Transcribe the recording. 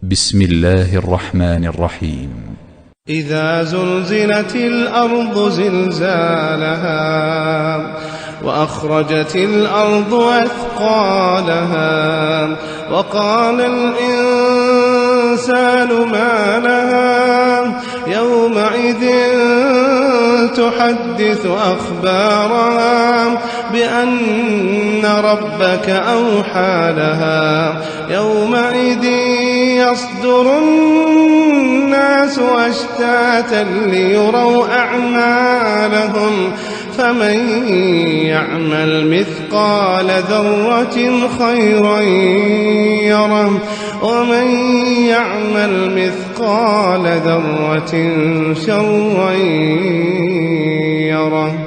بسم الله الرحمن الرحيم. إذا زلزلت الأرض زلزالها وأخرجت الأرض أثقالها وقال الإنسان ما لها يومئذ تحدث أخبارها بأن ربك أوحى لها يومئذ يصدر الناس أشتاتا ليروا أعمالهم فمن يعمل مثقال ذرة خيرا يره ومن يعمل مثقال ذرة شرا يره.